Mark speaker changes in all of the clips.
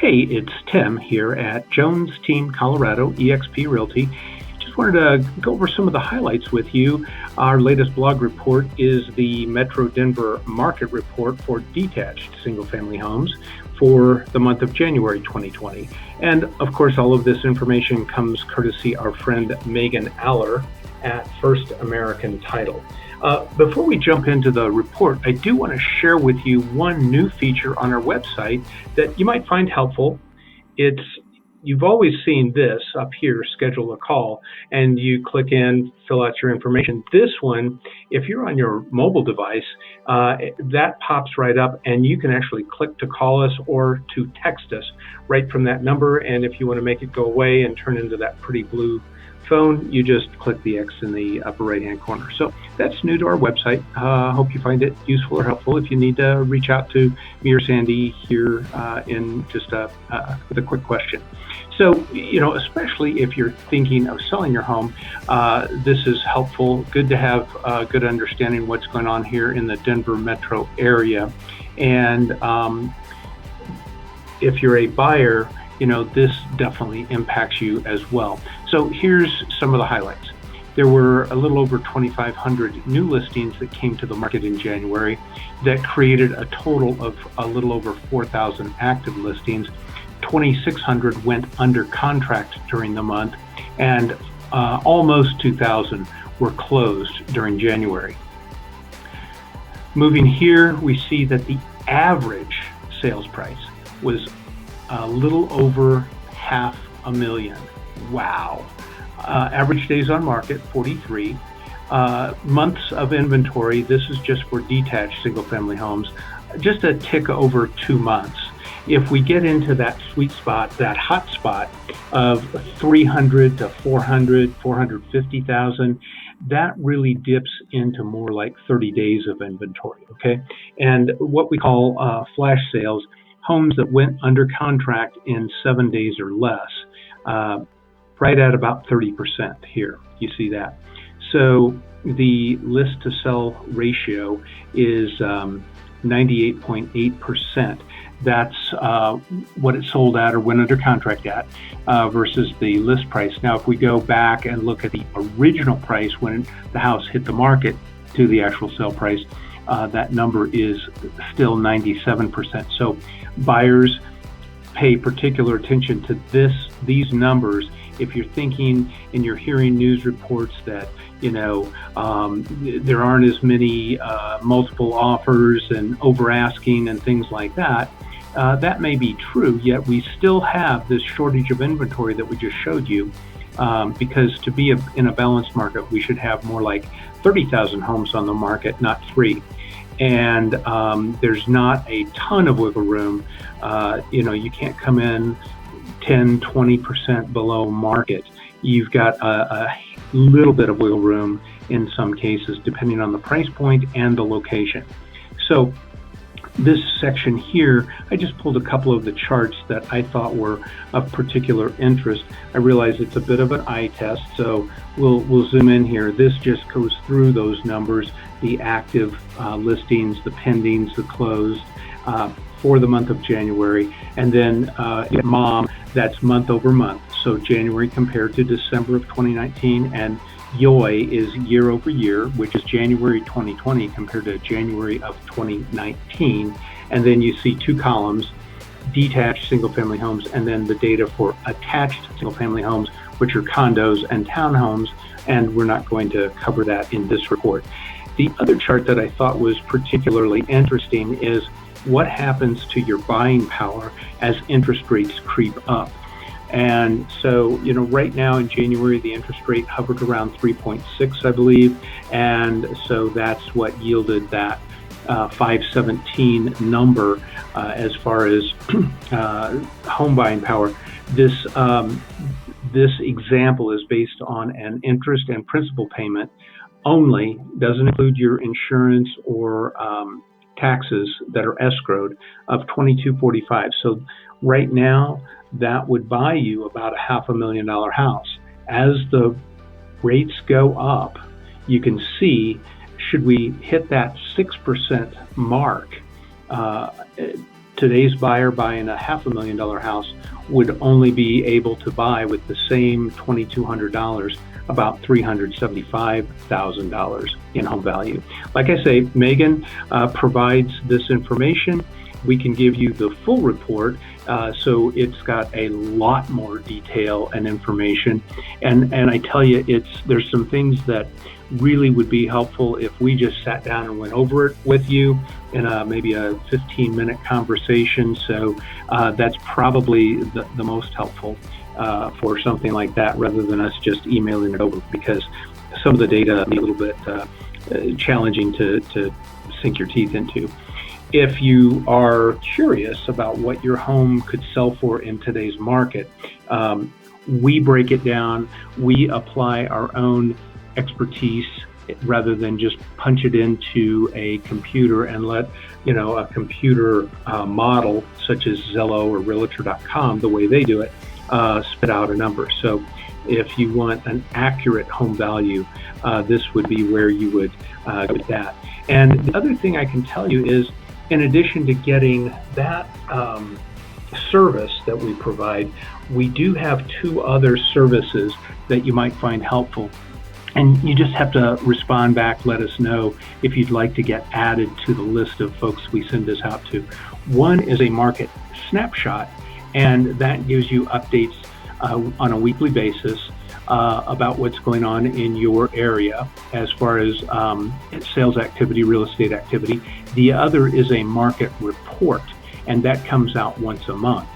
Speaker 1: Hey, it's Tim here at Jones Team Colorado eXp Realty. Just wanted to go over some of the highlights with you. Our latest blog report is the Metro Denver Market Report for detached single-family homes for the month of January 2020. And of course, all of this information comes courtesy our friend Megan Aller at First American Title. Before we jump into the report, I do want to share with you one new feature on our website that you might find helpful. You've always seen this up here, schedule a call, and you click in, fill out your information. This one, if you're on your mobile device, that pops right up, and you can actually click to call us or to text us right from that number. And if you want to make it go away and turn into that pretty blue phone, you just click the X in the upper right hand corner. So that's new to our website. Hope you find it useful or helpful. If you need to reach out to me or Sandy here in just with a quick question. So, especially if you're thinking of selling your home, this is helpful. Good to have a good understanding of what's going on here in the Denver metro area. And if you're a buyer, this definitely impacts you as well. So here's some of the highlights. There were a little over 2,500 new listings that came to the market in January that created a total of a little over 4,000 active listings. 2,600 went under contract during the month, and almost 2,000 were closed during January. Moving here, we see that the average sales price was a little over $500,000. Wow. Average days on market, 43. Months of inventory, this is just for detached single-family homes, just a tick over 2 months. If we get into that sweet spot, that hot spot of 300 to 400, 450,000, that really dips into more like 30 days of inventory, okay? And what we call flash sales, homes that went under contract in 7 days or less, right at about 30% here. You see that. So the list to sell ratio is 98.8%. That's what it sold at or went under contract at versus the list price. Now, if we go back and look at the original price when the house hit the market to the actual sale price, that number is still 97%. So buyers pay particular attention to these numbers. If you're thinking and you're hearing news reports that there aren't as many multiple offers and over asking and things like that, that may be true, yet we still have this shortage of inventory that we just showed you, because to be in a balanced market, we should have more like 30,000 homes on the market, not 3. And there's not a ton of wiggle room. You can't come in 10, 20% below market. You've got a little bit of wiggle room in some cases, depending on the price point and the location. So this section here, I just pulled a couple of the charts that I thought were of particular interest. I realize it's a bit of an eye test, so we'll zoom in here. This just goes through those numbers, the active listings, the pendings, the closed for the month of January, and then MOM, that's month over month. So January compared to December of 2019, and YOI is year over year, which is January 2020 compared to January of 2019. And then you see 2 columns, detached single-family homes, and then the data for attached single-family homes, which are condos and townhomes, and we're not going to cover that in this report. The other chart that I thought was particularly interesting is what happens to your buying power as interest rates creep up. And so, right now in January, the interest rate hovered around 3.6, I believe. And so that's what yielded that 517 number as far as home buying power. This example is based on an interest and principal payment only, doesn't include your insurance or taxes that are escrowed, of $2,245. So right now, that would buy you about a $500,000 house. As the rates go up, you can see, should we hit that 6% mark to today's buyer buying a $500,000 house would only be able to buy with the same $2,200 about $375,000 in home value. Like I say, Megan provides this information. We can give you the full report, so it's got a lot more detail and information. And I tell you, there's some things that really would be helpful if we just sat down and went over it with you in maybe a 15-minute conversation. So that's probably the most helpful for something like that, rather than us just emailing it over, because some of the data is a little bit challenging to sink your teeth into. If you are curious about what your home could sell for in today's market, we break it down. We apply our own expertise rather than just punch it into a computer and let a computer model such as Zillow or Realtor.com, the way they do it, spit out a number. So if you want an accurate home value, this would be where you would go with that. And the other thing I can tell you is, in addition to getting that service that we provide, we do have 2 other services that you might find helpful. And you just have to respond back, let us know if you'd like to get added to the list of folks we send this out to. One is a market snapshot, and that gives you updates on a weekly basis about what's going on in your area as far as sales activity, real estate activity. The other is a market report, and that comes out once a month,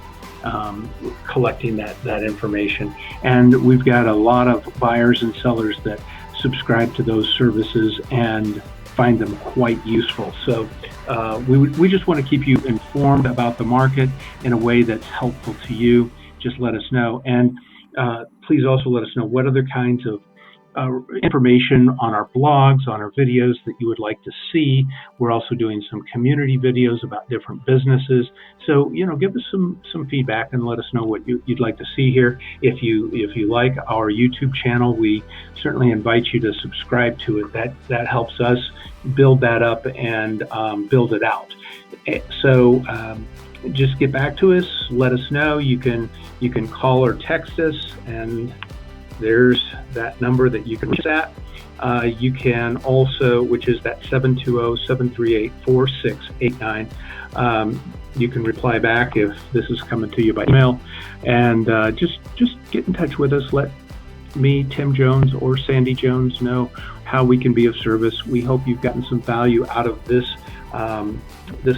Speaker 1: collecting that information. And we've got a lot of buyers and sellers that subscribe to those services and find them quite useful. So we just want to keep you informed about the market in a way that's helpful to you. Just let us know. And please also let us know what other kinds of information on our blogs, on our videos that you would like to see. We're also doing some community videos about different businesses. So, give us some feedback and let us know what you'd like to see here. If you like our YouTube channel, we certainly invite you to subscribe to it. That helps us build that up and build it out. So just get back to us. Let us know. You can call or text us, and there's that number that you can reach at. You can also, which is that 720-738-4689. You can reply back if this is coming to you by email, and just get in touch with us. Let me, Tim Jones, or Sandy Jones know how we can be of service. We hope you've gotten some value out of this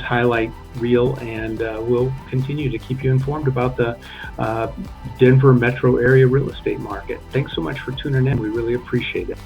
Speaker 1: highlight reel, and we'll continue to keep you informed about the Denver metro area real estate market. Thanks so much for tuning in. We really appreciate it.